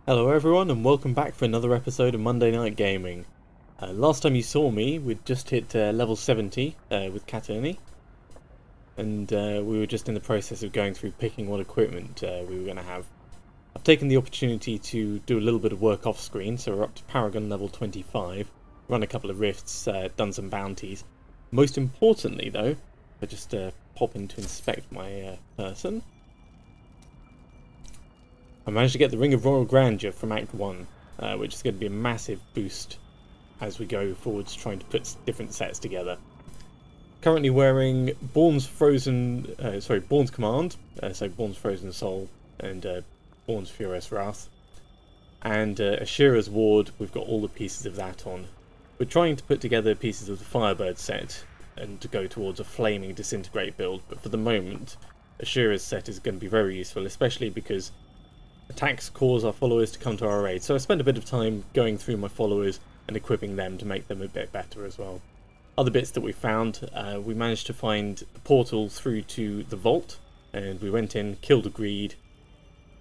Hello everyone and welcome back for another episode of Monday Night Gaming. Last time you saw me, we'd just hit level 70 with Katani, and we were just in the process of going through picking what equipment we were going to have. I've taken the opportunity to do a little bit of work off screen, so we're up to Paragon level 25, run a couple of rifts, done some bounties. Most importantly though, I just pop in to inspect my person. I managed to get the Ring of Royal Grandeur from Act 1, which is going to be a massive boost as we go forwards trying to put different sets together. Currently wearing Born's Command, so Born's Frozen Soul and Born's Furious Wrath. And Ashira's Ward, we've got all the pieces of that on. We're trying to put together pieces of the Firebird set and to go towards a Flaming Disintegrate build, but for the moment Ashira's set is going to be very useful, especially because attacks cause our followers to come to our aid, so I spent a bit of time going through my followers and equipping them to make them a bit better as well. Other bits that we found, we managed to find a portal through to the vault, and we went in, killed a greed.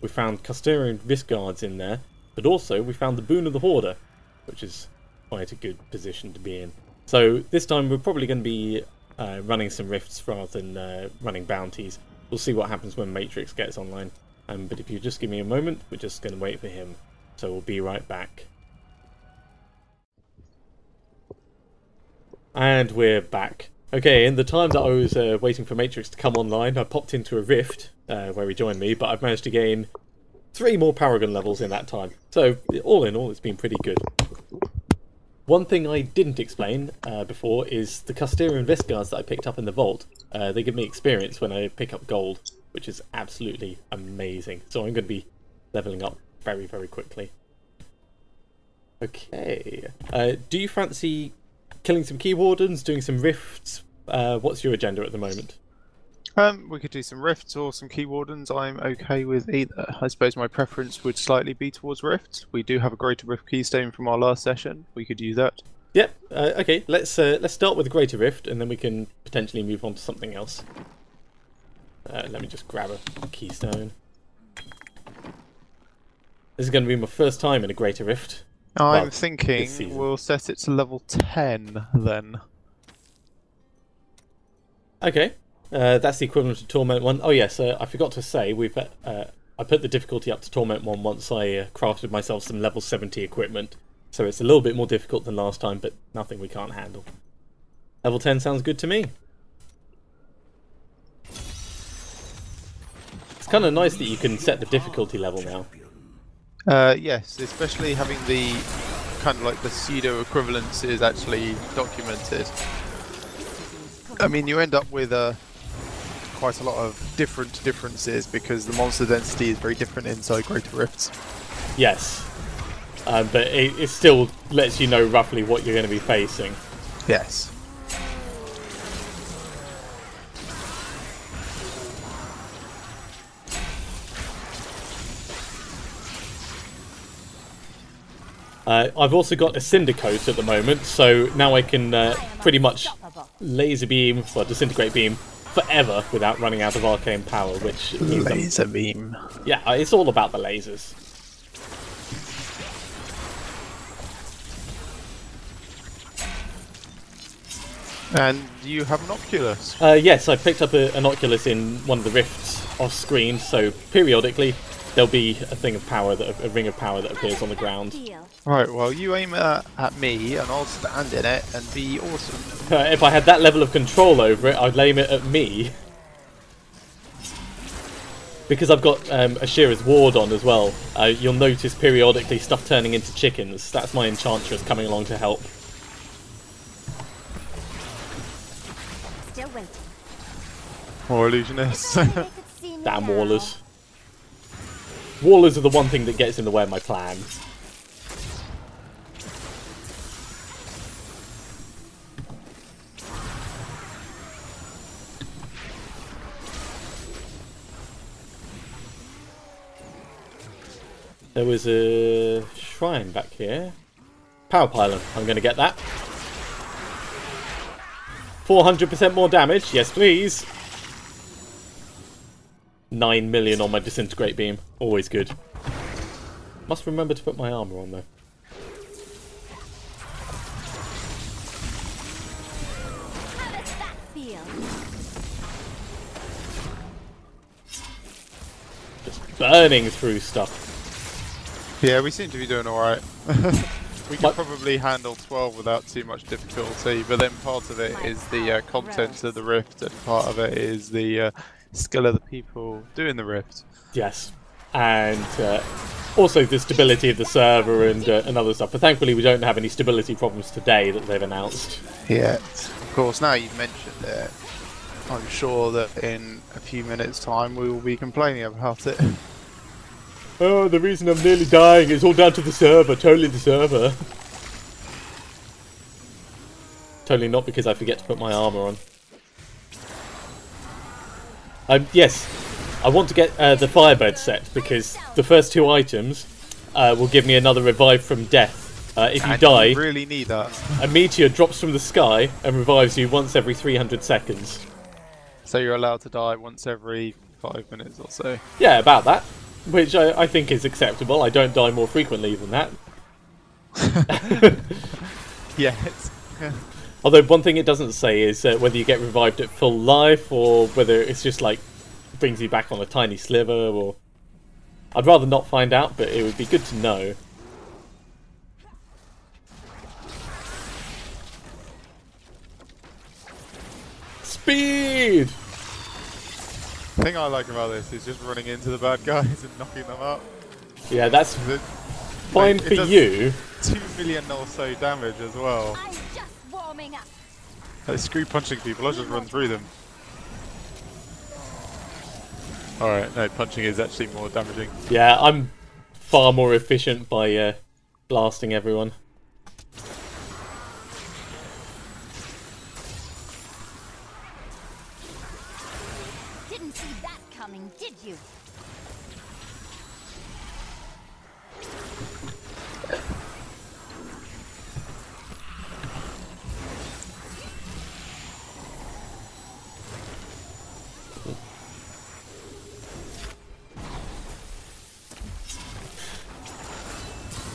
We found Custarian Visguards in there, but also we found the Boon of the Hoarder, which is quite a good position to be in. So this time we're probably going to be running some rifts rather than running bounties. We'll see what happens when Matryx gets online. But if you just give me a moment, we're just going to wait for him. So we'll be right back. And we're back. Okay, in the time that I was waiting for Matryx to come online, I popped into a rift where he joined me, but I've managed to gain 3 more Paragon levels in that time. So all in all, it's been pretty good. One thing I didn't explain before is the Custarian Visguards that I picked up in the vault. They give me experience when I pick up gold, which is absolutely amazing. So I'm going to be leveling up very, very quickly. Okay. Do you fancy killing some Key Wardens, doing some rifts? What's your agenda at the moment? We could do some rifts or some Key Wardens. I'm okay with either. I suppose my preference would slightly be towards rifts. We do have a Greater Rift Keystone from our last session. We could use that. Yep. Okay. Let's start with the Greater Rift, and then we can potentially move on to something else. Let me just grab a keystone. This is going to be my first time in a Greater Rift. I'm thinking we'll set it to level 10 then. Okay, that's the equivalent to Torment 1. Oh yes, I forgot to say, I put the difficulty up to Torment 1 once I crafted myself some level 70 equipment. So it's a little bit more difficult than last time, but nothing we can't handle. Level 10 sounds good to me. It's kind of nice that you can set the difficulty level now. Yes, especially having the kind of like the pseudo equivalence is actually documented. I mean, you end up with quite a lot of differences because the monster density is very different inside Greater Rifts. Yes, but it still lets you know roughly what you're going to be facing. Yes. I've also got a Cinder Coat at the moment, so now I can pretty much laser beam, well, disintegrate beam forever without running out of arcane power, which means laser beam. Yeah, it's all about the lasers. And you have an Oculus? Yes, I picked up an Oculus in one of the rifts off screen, so periodically there'll be a thing of power, a ring of power that appears on the ground. Right, well, you aim at me and I'll stand in it and be awesome. If I had that level of control over it, I'd aim it at me. Because I've got Ashira's Ward on as well, you'll notice periodically stuff turning into chickens. That's my Enchantress coming along to help. Still waiting. More illusionists. Damn Wallers. Wallers are the one thing that gets in the way of my plan. There was a shrine back here. Power pylon, I'm going to get that. 400% more damage, yes please. 9 million on my disintegrate beam, always good. Must remember to put my armour on though. How does that feel? Just burning through stuff. Yeah, we seem to be doing alright. We can probably handle 12 without too much difficulty, but then part of it is the contents of the rift, and part of it is the skill of the people doing the rift. Yes, and also the stability of the server and other stuff. But thankfully we don't have any stability problems today that they've announced. Yeah, of course, now you've mentioned it, I'm sure that in a few minutes' time we will be complaining about it. Oh, the reason I'm nearly dying is all down to the server, totally the server. Totally not because I forget to put my armour on. Yes, I want to get the Firebird set because the first 2 items will give me another revive from death. If you die, you really need that. A meteor drops from the sky and revives you once every 300 seconds. So you're allowed to die once every 5 minutes or so? Yeah, about that. Which I think is acceptable. I don't die more frequently than that. Yes. Although one thing it doesn't say is whether you get revived at full life or whether it's just like brings you back on a tiny sliver. Or I'd rather not find out, but it would be good to know. Speed! The thing I like about this is just running into the bad guys and knocking them up. Yeah, that's fine for you. 2 million or so damage as well. I'm just warming up. Screw punching people, I'll just run through them. Alright, no, punching is actually more damaging. Yeah, I'm far more efficient by blasting everyone. Didn't see that coming, did you?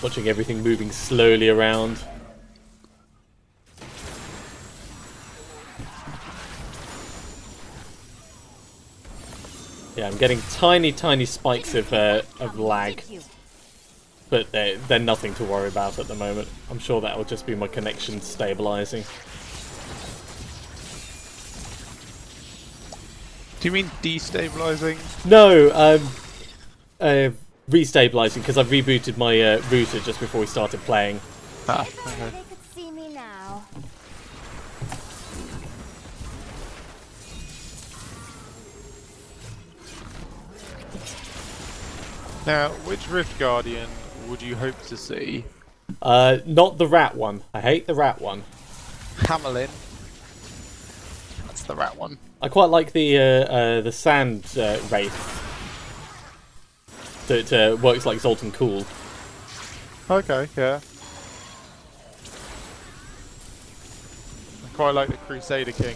Watching everything moving slowly around. Yeah, I'm getting tiny spikes of lag, but they're nothing to worry about at the moment. I'm sure that will just be my connection stabilizing. Do you mean destabilizing? No, restabilizing because I've rebooted my router just before we started playing. Ah, If only they could see me now. Now, which Rift Guardian would you hope to see? Not the rat one. I hate the rat one. Hamelin. That's the rat one. I quite like the sand wraith that works like Zoltan Cool. Okay, yeah. I quite like the Crusader King.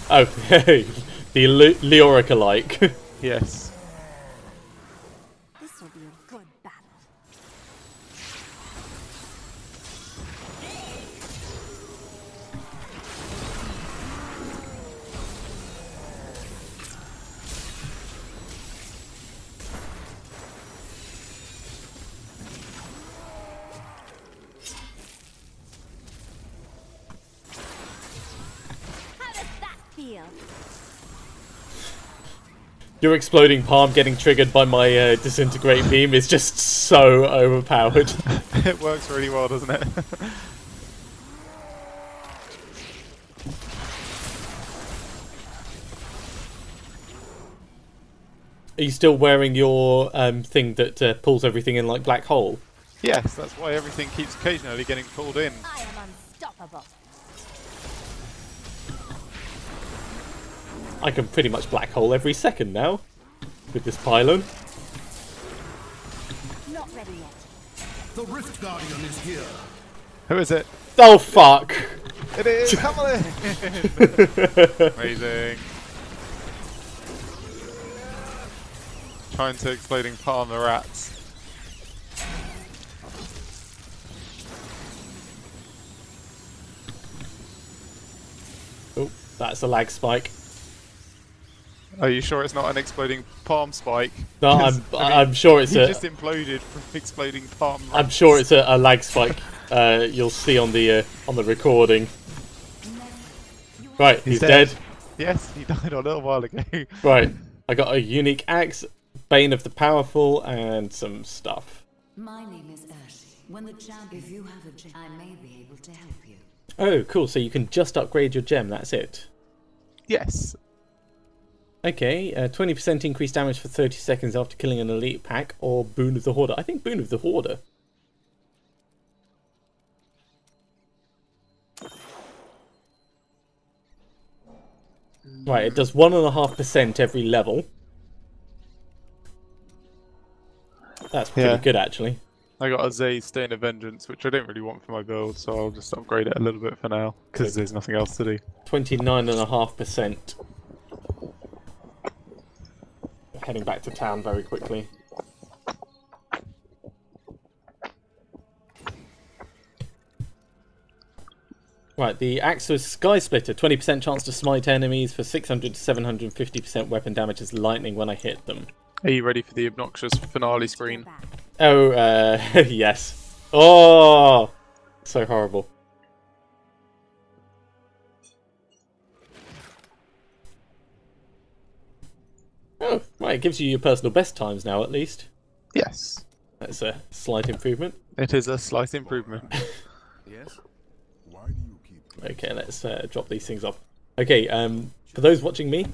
Oh, the Leorica-like. Yes. This will be a good battle. How does that feel? Your exploding palm getting triggered by my disintegrate beam is just so overpowered. It works really well, doesn't it? Are you still wearing your thing that pulls everything in like black hole? Yes, that's why everything keeps occasionally getting pulled in. I am unstoppable. I can pretty much black hole every second now with this pylon. Not ready yet. The Rift Guardian is here. Who is it? Oh fuck! It is Hamelin! Amazing. Trying to exploding palm the rats. That's a lag spike. Are you sure it's not an exploding palm spike? No, 'Cause, I'm sure it's he a. just imploded from exploding palm. I'm sure it's a lag spike. You'll see on the recording. Right, he's dead. Yes, he died a little while ago. Right, I got a unique axe, Bane of the Powerful, and some stuff. My name is Urshi. When the champ, if you have a gem, I may be able to help you. Oh, cool. So you can just upgrade your gem. That's it. Yes. Okay, 20% increased damage for 30 seconds after killing an elite pack, or Boon of the Hoarder. I think Boon of the Hoarder. Right, it does 1.5% every level. That's pretty good, actually. I got a Zay Stain of Vengeance, which I don't really want for my build, so I'll just upgrade it a little bit for now, because there's nothing else to do. 29.5%. Heading back to town very quickly. Right, the Axe was Sky Splitter, 20% chance to smite enemies for 600 to 750% weapon damage as lightning when I hit them. Are you ready for the obnoxious finale screen? Oh, yes. Oh, so horrible. Oh, right, it gives you your personal best times now, at least. Yes. That's a slight improvement. It is a slight improvement. Yes? Why do you keep... Okay, let's drop these things off. Okay, for those watching me,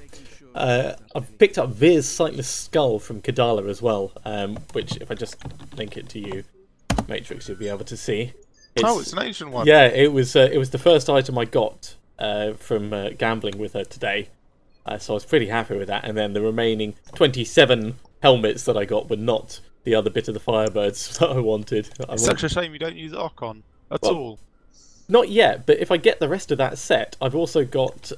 I've picked up Veer's Sightless Skull from Kadala as well, which, if I just link it to you, Matryx, you'll be able to see. It's an ancient one. Yeah, it was the first item I got from gambling with her today. So I was pretty happy with that, and then the remaining 27 helmets that I got were not the other bit of the Firebirds that I wanted. It's such a shame you don't use Archon at all. Not yet, but if I get the rest of that set, I've also got,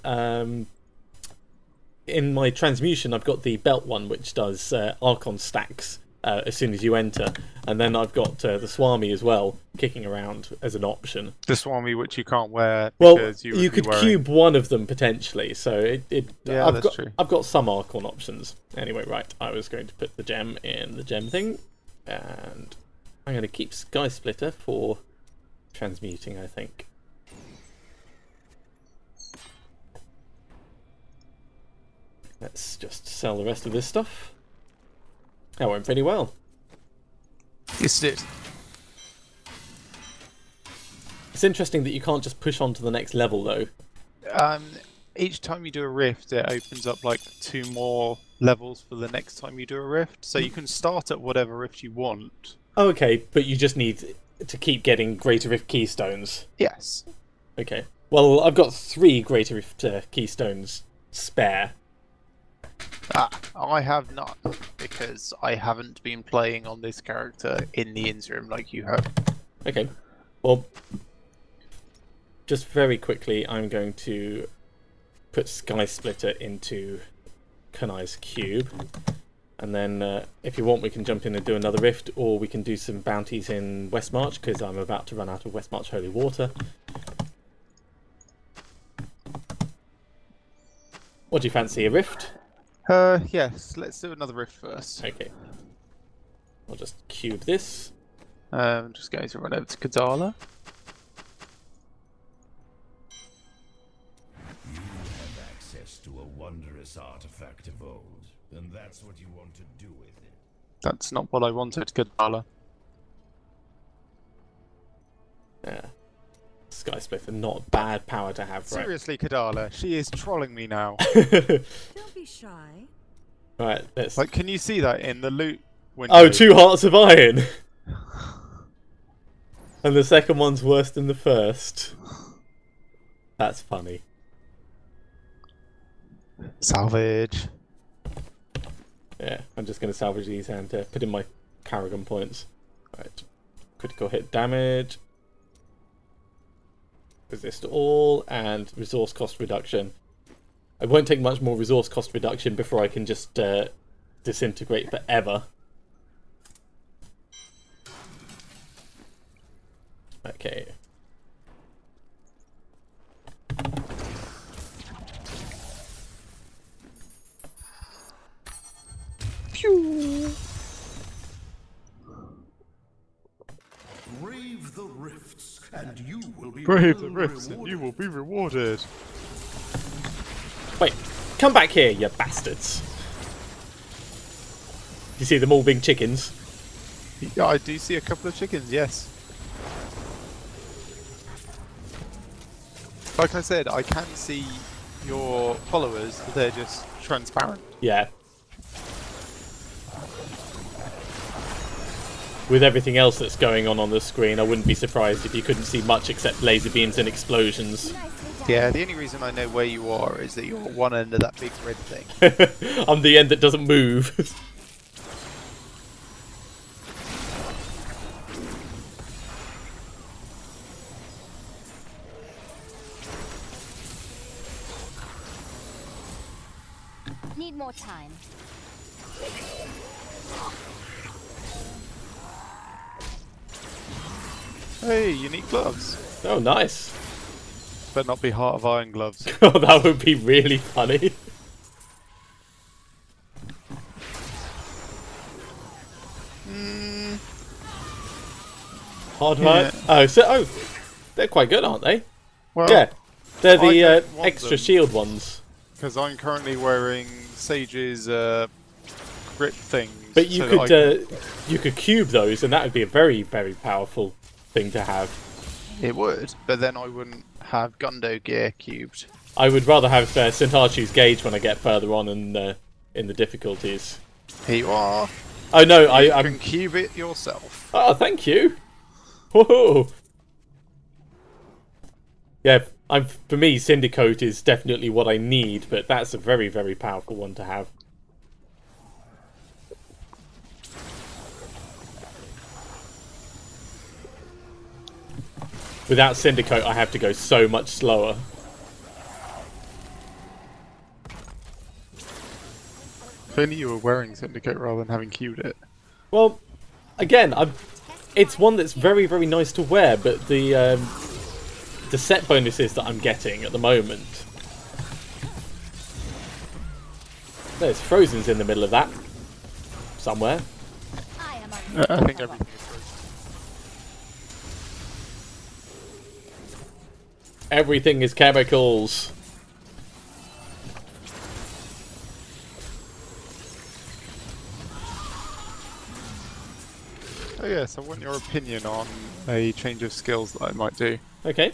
in my transmutation, I've got the belt one, which does Archon stacks as soon as you enter, and then I've got the Swami as well, kicking around as an option. The Swami, which you can't wear Well, because you could cube one of them potentially, so yeah, I've got some Archon options. Anyway, right, I was going to put the gem in the gem thing, and I'm going to keep Sky Splitter for transmuting, I think. Let's just sell the rest of this stuff. That went pretty well. Yes, it did. It's interesting that you can't just push on to the next level, though. Each time you do a rift, it opens up like 2 more levels for the next time you do a rift. So you can start at whatever rift you want. Oh, okay, but you just need to keep getting Greater Rift Keystones. Yes. Okay. Well, I've got 3 Greater Rift Keystones spare. I have not, because I haven't been playing on this character in the interim like you have. Okay. Well, just very quickly, I'm going to put Sky Splitter into Kunai's cube. And then, if you want, we can jump in and do another rift, or we can do some bounties in Westmarch, because I'm about to run out of Westmarch Holy Water. What do you fancy, a rift? Yes, let's do another rift first. Okay. I'll just cube this. I'm just going to run over to Kadala. You have access to a wondrous artifact of old, and that's what you want to do with it. That's not what I wanted, Kadala. Yeah. Sky Splitter, not a bad power to have, right? Seriously, Kadala, she is trolling me now. Don't be shy. Right, let's... Like, can you see that in the loot window? Oh, 2 hearts of iron! And the second one's worse than the first. That's funny. Salvage. Yeah, I'm just going to salvage these and put in my Paragon points. Right. Critical hit damage. Resist all, and resource cost reduction. It won't take much more resource cost reduction before I can just disintegrate forever. Okay. Brave the rifts and you will be rewarded. Wait, come back here, you bastards. You see them all being chickens? Yeah, I do see a couple of chickens, yes. Like I said, I can see your followers, they're just transparent. Yeah. With everything else that's going on the screen, I wouldn't be surprised if you couldn't see much except laser beams and explosions. Yeah, the only reason I know where you are is that you're at one end of that big red thing. I'm the end that doesn't move. Need more time. Hey, unique gloves. Oh, nice. Better not be Heart of Iron gloves. Oh, that would be really funny. Hard Yeah. Oh, they're quite good, aren't they? Well, Yeah, they're I the don't want extra them. shield ones. Because I'm currently wearing Sage's grip things. But you so that I could you could cube those, and that would be a very, very powerful thing to have. It would, but then I wouldn't have Gundo gear cubed. I would rather have St. Archie's gauge when I get further on in the difficulties. Here you are. Oh no, You I'm. can cube it yourself. Oh, thank you. Whoa. Yeah, for me, Syndicote is definitely what I need, but that's a very, very powerful one to have. Without Syndicote, I have to go so much slower. If only you were wearing Syndicate rather than having cubed it. Well, again, it's one that's very, very nice to wear, but the set bonuses that I'm getting at the moment. There's Frozen's in the middle of that. Somewhere. I am I think everything is frozen. Everything is chemicals. Oh yes, I want your opinion on a change of skills that I might do. Okay.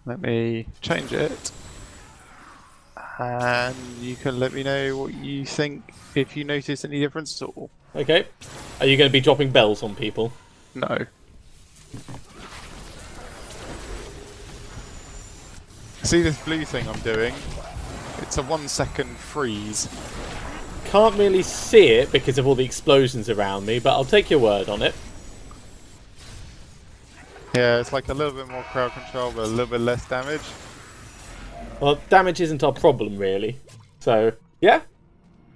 Let me change it. And you can let me know what you think, if you notice any difference at all. Okay. Are you going to be dropping bells on people? No. See this blue thing I'm doing? It's a 1 second freeze. Can't really see it because of all the explosions around me, but I'll take your word on it. Yeah, it's like a little bit more crowd control, but a little bit less damage. Well, damage isn't our problem, really. So, yeah.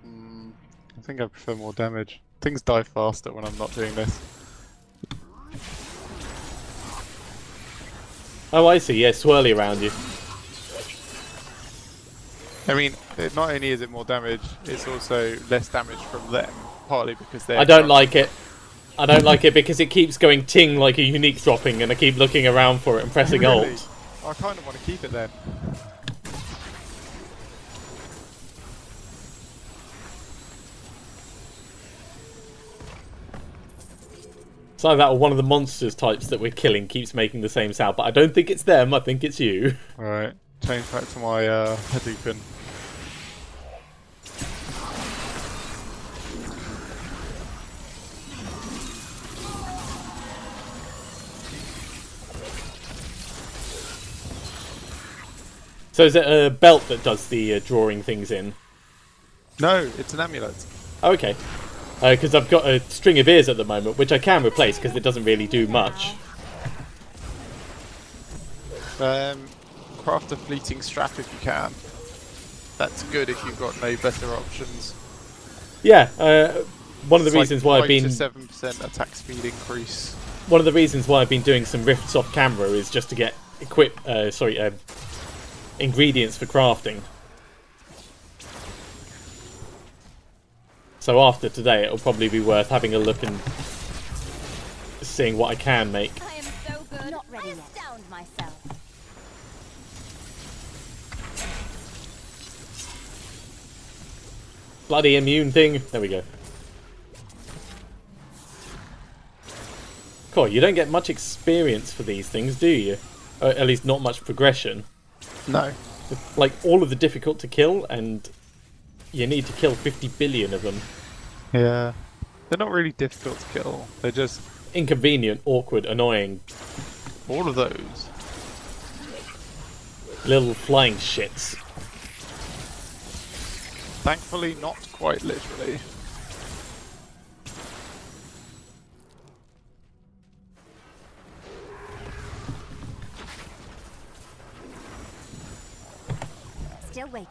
I think I prefer more damage. Things die faster when I'm not doing this. Oh, I see. Yeah, swirly around you. I mean, not only is it more damage, it's also less damage from them, partly because they're... I don't like it. I don't like it because it keeps going ting like a unique dropping, and I keep looking around for it and pressing Really? Alt. I kind of want to keep it then. It's either that or one of the monsters types that we're killing keeps making the same sound, but I don't think it's them, I think it's you. Alright, change back to my Hadouken. So is it a belt that does the drawing things in? No, it's an amulet. Oh, okay. Because I've got a string of ears at the moment, which I can replace because it doesn't really do much. Craft a fleeting strap if you can. That's good if you've got no better options. Yeah, one of the It's like reasons why I've 5 to been 7% attack speed increase. one of the reasons why I've been doing some rifts off camera is just to get ingredients for crafting. So after today, it'll probably be worth having a look and seeing what I can make. I am so good. Not ready yet. Astound myself. bloody immune thing. There we go. Cool, you don't get much experience for these things, do you? Or at least not much progression. No. Like, all of the difficult to kill, and you need to kill 50 billion of them. Yeah. They're not really difficult to kill. They're just... Inconvenient, awkward, annoying. all of those. Little flying shits. Thankfully, not quite literally. Still waiting.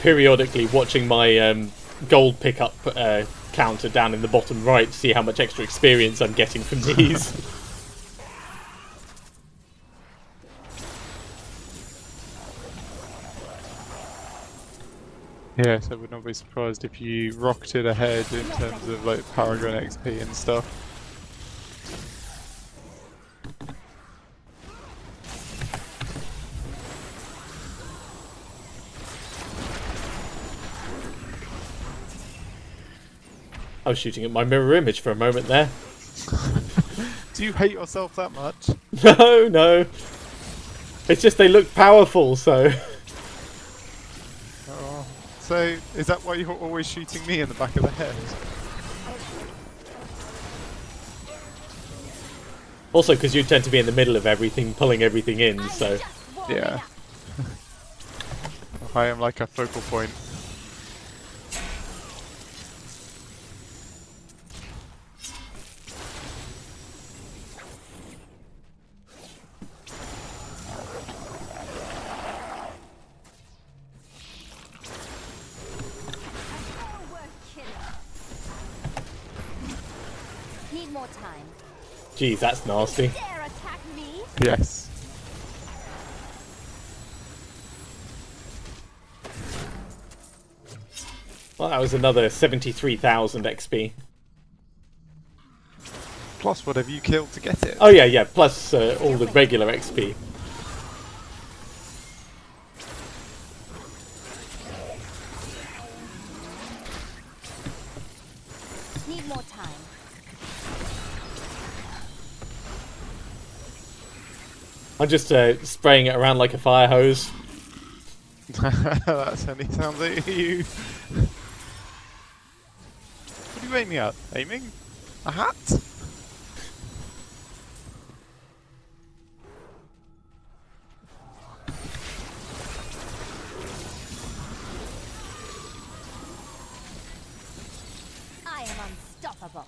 Periodically watching my gold pickup counter down in the bottom right to see how much extra experience I'm getting from these. Yeah, so I would not be surprised if you rocketed ahead in terms of like Paragon XP and stuff. I was shooting at my mirror image for a moment there. Do you hate yourself that much? No, no. It's just they look powerful, so... Oh. So, is that why you're always shooting me in the back of the head? Also, because you tend to be in the middle of everything, pulling everything in, so... Yeah. I am like a focal point. Need more time. Jeez, that's nasty. Dare attack me? Yes. Well, that was another 73,000 XP. Plus whatever you killed to get it. Oh yeah, yeah, plus all the regular XP. Need more time. I'm just spraying it around like a fire hose. That's only sounds like you. What are you aiming at? Aiming? A hat? I am unstoppable.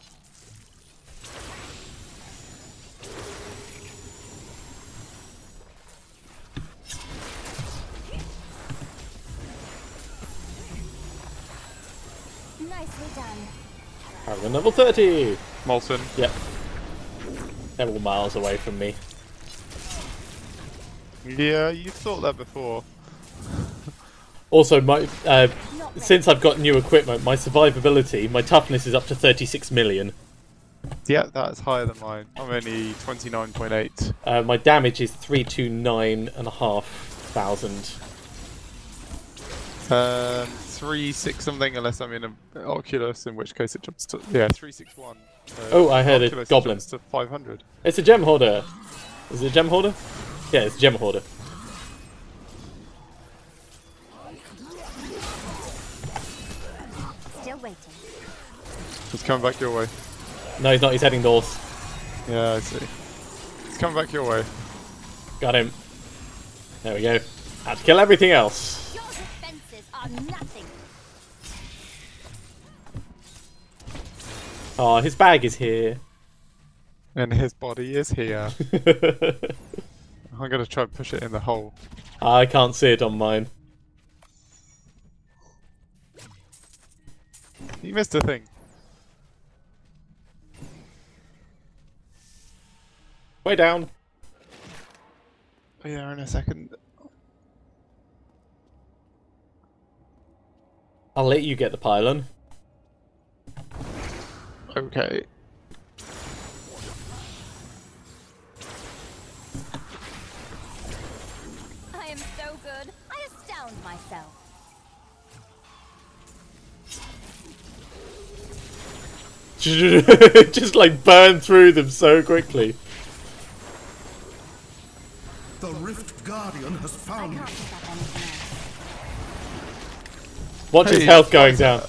Nicely done. Paragon level 30! Molson. Yep. They're all miles away from me. Yeah, you've thought that before. Also, my since I've got new equipment, my survivability, my toughness is up to 36 million. Yeah, that's higher than mine. I'm only 29.8. My damage is 329,500. 3.6 something, unless I'm in an Oculus, in which case it jumps to 3.61. Oh, I heard Oculus a goblin. jumps to 500. It's a gem hoarder. Is it a gem hoarder? Yeah, it's a gem hoarder. Still waiting. It's coming back your way. No, he's not. He's heading north. Yeah, I see. It's coming back your way. Got him. There we go. Had to kill everything else. Your defenses are nothing. Oh, his bag is here. And his body is here. I'm gonna try and push it in the hole. I can't see it on mine. You missed a thing. Way down. be there in a second. I'll let you get the pylon. Okay. I am so good. I astound myself. Just like burn through them so quickly. The Rift Guardian has I found can't pick up anything else. Watch his Hey, health going down.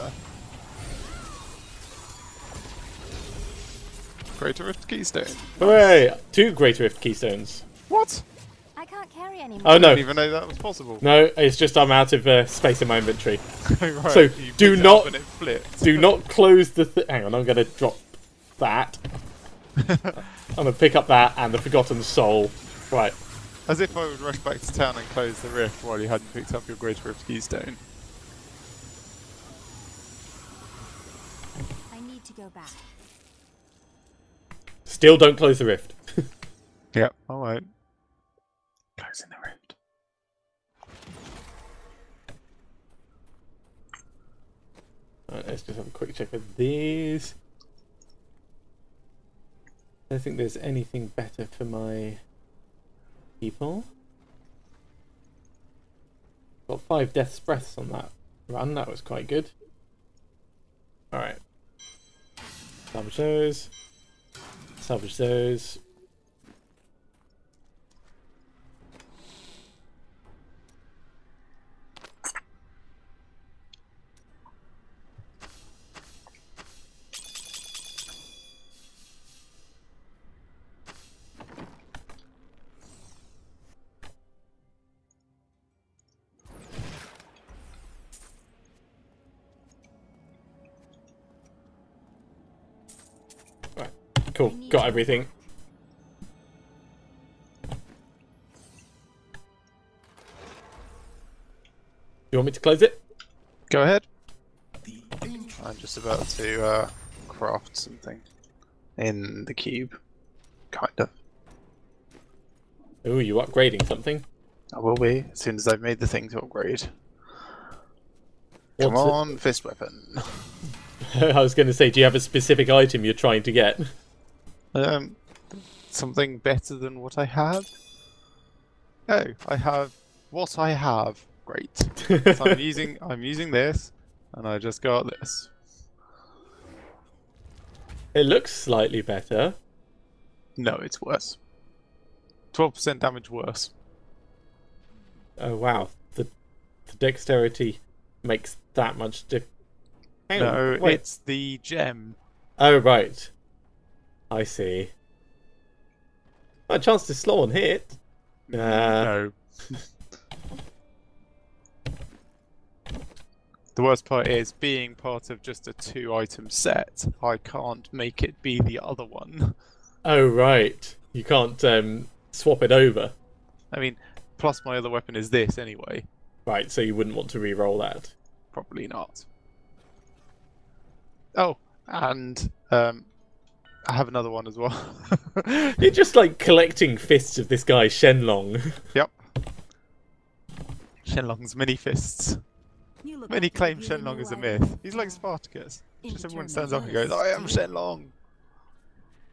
Greater Rift Keystone. Hooray! 2 Greater Rift Keystones. What? I can't carry anymore. Oh I no. didn't even know that was possible. No, it's just I'm out of space in my inventory. Right, So, you do picked it not- up and it flipped. Do not close the hang on, I'm going to drop that. I'm going to pick up that and the Forgotten Soul. Right. As if I would rush back to town and close the rift while you hadn't picked up your Greater Rift Keystone. I need to go back. Still don't close the rift. Yep, I won't. Closing the rift. Right, let's just have a quick check of these. I don't think there's anything better for my people. Got 5 Death's Breaths on that run, that was quite good. Alright. Salvage those. Salvage those. Cool, got everything. You want me to close it? Go ahead. the ancient I'm just about to craft something in the cube. Kind of. Ooh, you upgrading something? I will be, as soon as I've made the thing to upgrade. Come What's it? on, fist weapon. I was going to say, do you have a specific item you're trying to get? Something better than what I have? Oh, I have what I have. Great. So I'm using this, and I just got this. It looks slightly better. No, it's worse. 12% damage worse. Oh wow, the dexterity makes that much No, wait. it's the gem. Oh right, I see. Oh, a chance to slow on hit. No. The worst part is, being part of just a 2-item set, I can't make it be the other one. Oh right, you can't swap it over. I mean, plus my other weapon is this anyway. Right, so you wouldn't want to re-roll that. Probably not. Oh, and I have another one as well. You're just like collecting fists of this guy Shenlong. Yep. Shenlong's mini fists. You look Many like claim you really Shenlong knew is a I myth. He's like Spartacus. Just everyone stands up and goes, I am Shenlong.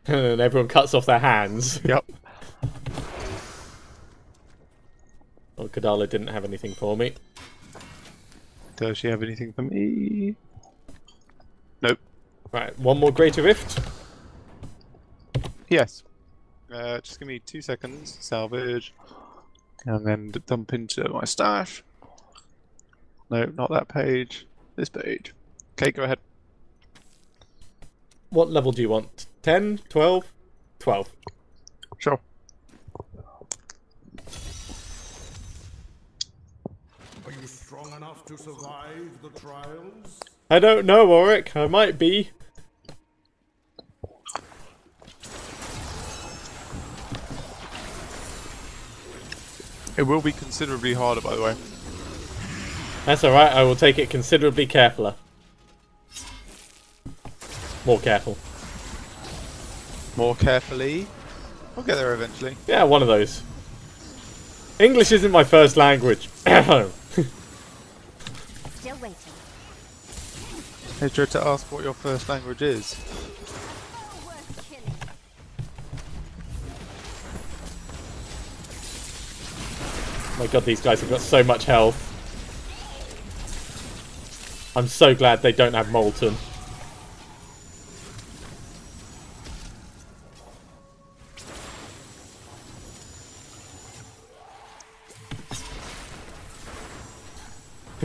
And then everyone cuts off their hands. Yep. Well, Kadala didn't have anything for me. Does she have anything for me? Nope. Right, one more Greater Rift. Yes. Just give me 2 seconds. Salvage. And then dump into my stash. No, not that page. This page. Okay, go ahead. What level do you want? 10? 12? 12. Sure. Are you strong enough to survive the trials? I don't know, Warwick. I might be. It will be considerably harder, by the way. That's alright, I will take it considerably carefuler. More careful. More carefully. We'll get there eventually. Yeah, one of those. English isn't my first language. Still waiting. Hey, tried to ask what your first language is. Oh, worth killing. My god, these guys have got so much health. I'm so glad they don't have Molten.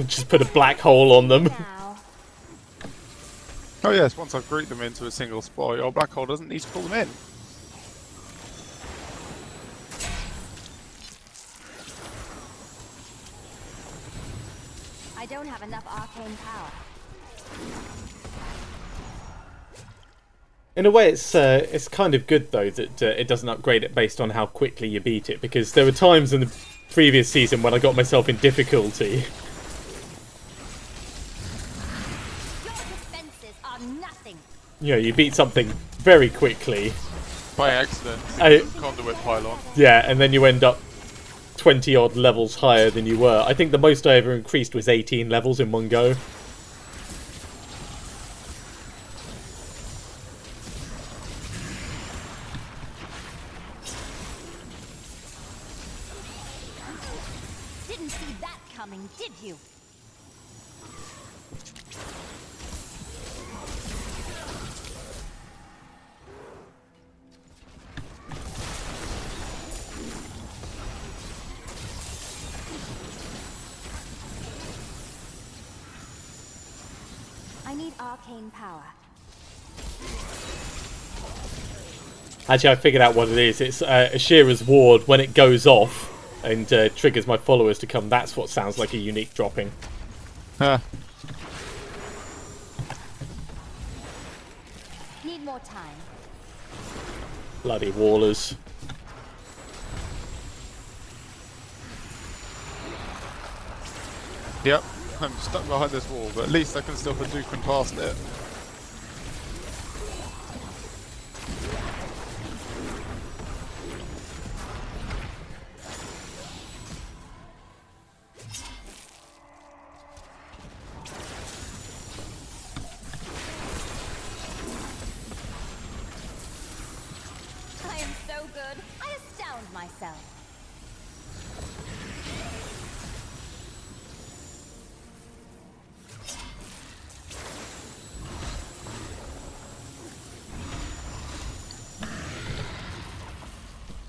Just put a black hole on them. Now. Oh yes, once I've grouped them into a single spot, your black hole doesn't need to pull them in. I don't have enough arcane power. In a way, it's kind of good though that it doesn't upgrade it based on how quickly you beat it, because there were times in the previous season when I got myself in difficulty. Your defenses are nothing. You know, you beat something very quickly. By accident, conduit pylon. Yeah, and then you end up 20 odd levels higher than you were. I think the most I ever increased was 18 levels in one go. Didn't see that coming, did you? I need arcane power. Actually, I figured out what it is. It's Ashira's ward. When it goes off and triggers my followers to come, that's what sounds like a unique dropping. Huh. Need more time. Bloody wallers. Yep, I'm stuck behind this wall, but at least I can still Hadouken past it. I am so good. I astound myself.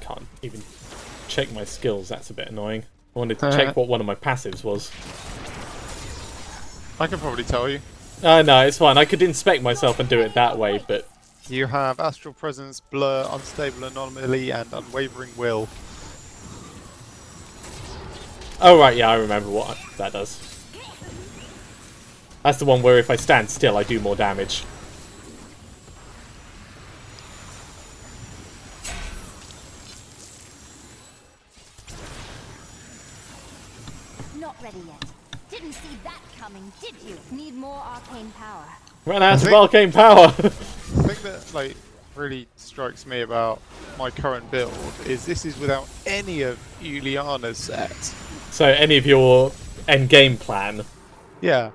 Can't even check my skills. That's a bit annoying. I wanted to check what one of my passives was. I can probably tell you. No, it's fine. I could inspect myself and do it that way, but You have Astral Presence, Blur, Unstable Anomaly, and Unwavering Will. oh right, yeah, I remember what that does. That's the one where if I stand still, I do more damage. Not ready yet. Didn't see that coming, did you? Need more arcane power. Ran out of think- arcane power! The thing that like really strikes me about my current build is this is without any of Juliana's sets. So any of your end game plan? Yeah.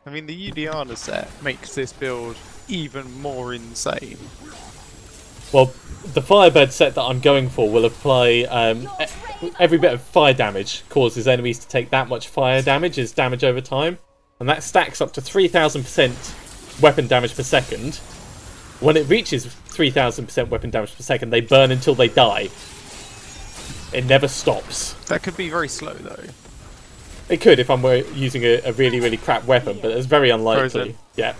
I mean, the Juliana set makes this build even more insane. Well, the Firebird set that I'm going for will apply every bit of fire damage causes enemies to take that much fire damage as damage over time, and that stacks up to 3000% weapon damage per second. When it reaches 3000% weapon damage per second, they burn until they die. It never stops. That could be very slow though. It could if I'm using a really, really crap weapon, but it's very unlikely. Frozen. Yeah.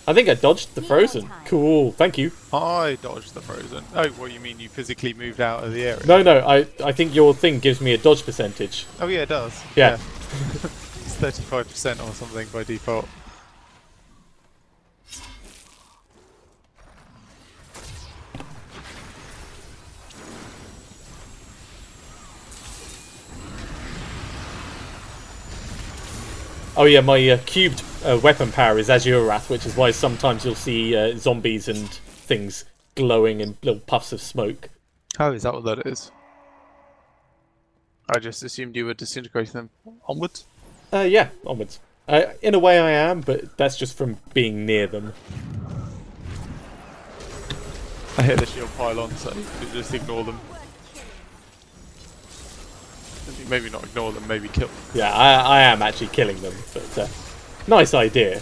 I think I dodged the frozen. Cool, thank you. I dodged the frozen. Oh, what you mean you physically moved out of the area? No, I think your thing gives me a dodge percentage. Oh yeah, it does. Yeah. It's 35% or something by default. Oh yeah, my cubed weapon power is Azure Wrath, which is why sometimes you'll see zombies and things glowing in little puffs of smoke. Oh, is that what that is? I just assumed you were disintegrating them onwards. Yeah, onwards. In a way I am, but that's just from being near them. I hit the shield pylon, so you just ignore them. Maybe not ignore them, maybe kill them. Yeah, I am actually killing them, but nice idea.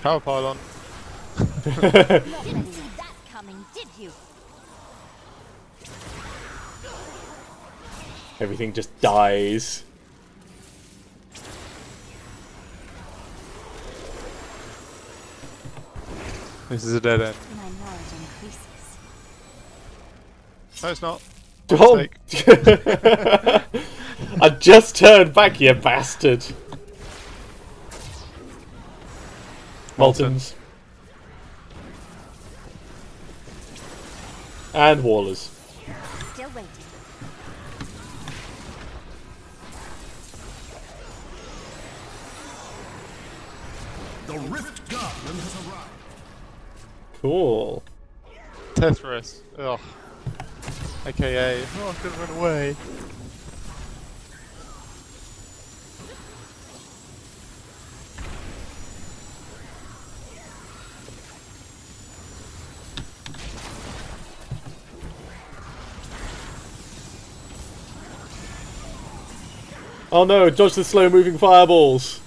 Power pylon. Didn't see that coming, did you? Everything just dies. This is a dead end. My knowledge increases. No, it's not. Oh. Mistake. I just turned back, you bastard. Moltons. And Wallers. Still waiting. The Rift Guardian has arrived. Cool. Tetris. Ugh. AKA. Oh, I'm gonna run away. Oh no, dodge the slow moving fireballs.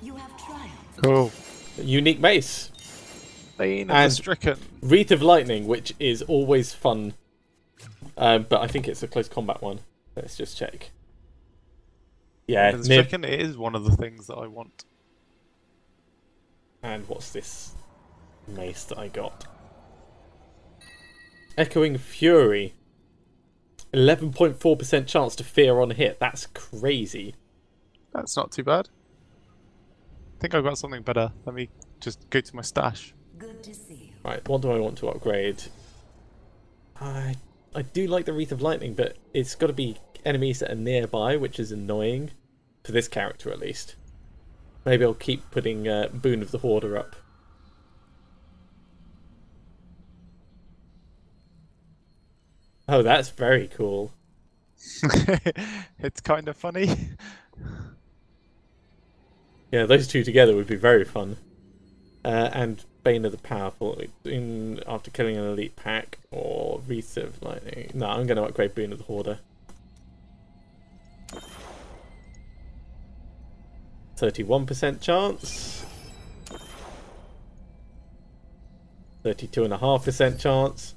You have triumphed. Cool. Unique mace. Bane And- of the Stricken. Wreath of Lightning, which is always fun. But I think it's a close combat one. Let's just check. Yeah, The near... Stricken is one of the things that I want. And what's this mace that I got? Echoing Fury. 11.4% chance to fear on hit. That's crazy. That's not too bad. I think I've got something better. Let me just go to my stash. Good to see you. Right, what do I want to upgrade? I do like the Wreath of Lightning, but it's got to be enemies that are nearby, which is annoying. For this character, at least. Maybe I'll keep putting Boon of the Hoarder up. Oh, that's very cool. It's kind of funny. Yeah, those two together would be very fun. And Bane of the Powerful after killing an elite pack, or Wreath of Lightning. No, I'm going to upgrade Boon of the Hoarder. 31% chance. 32.5% chance.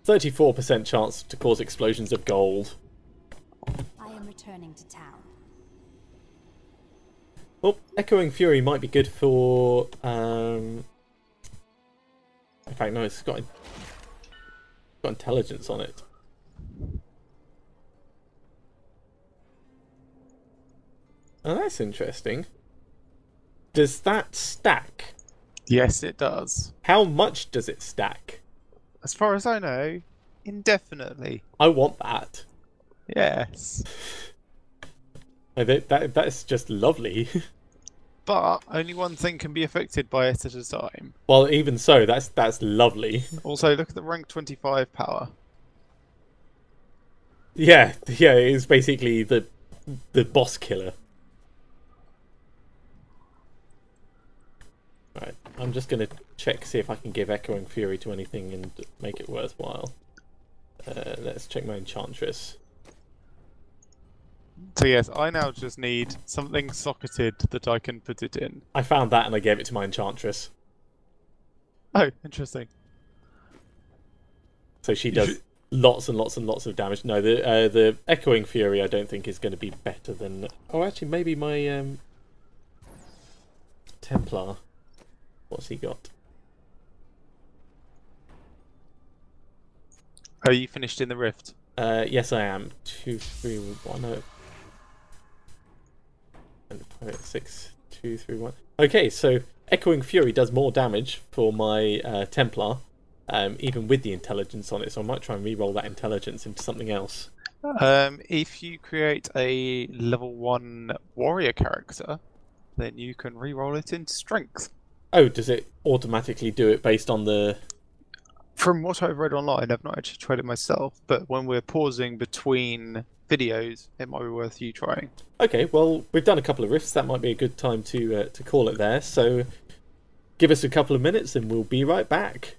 34% chance to cause explosions of gold. I am returning to town. Well, Echoing Fury might be good for... In fact, no, it's got intelligence on it. Oh, that's interesting. Does that stack? Yes, it does. How much does it stack? As far as I know, indefinitely. I want that. Yes. That's just lovely. But only one thing can be affected by it at a time. Well, even so, that's lovely. Also, look at the rank 25 power. Yeah, it is basically the boss killer. Right, I'm just gonna check, see if I can give Echoing Fury to anything and make it worthwhile. Let's check my Enchantress. So yes, I now just need something socketed that I can put it in. I found that and I gave it to my Enchantress. Oh, interesting. So she does lots and lots and lots of damage. No, the Echoing Fury I don't think is going to be better than... Oh, actually, maybe my Templar. What's he got? Oh, you finished in the Rift? Yes, I am. 2, 3, 1. And 5, 6, 2, 3, 1. Okay, so Echoing Fury does more damage for my Templar, even with the intelligence on it. So I might try and re-roll that intelligence into something else. If you create a level 1 warrior character, then you can re-roll it into strength. Oh, does it automatically do it based on the... From what I've read online, I've not actually tried it myself, but when we're pausing between videos, it might be worth you trying. Okay, well, we've done a couple of rifts. That might be a good time to call it there. So give us a couple of minutes and we'll be right back.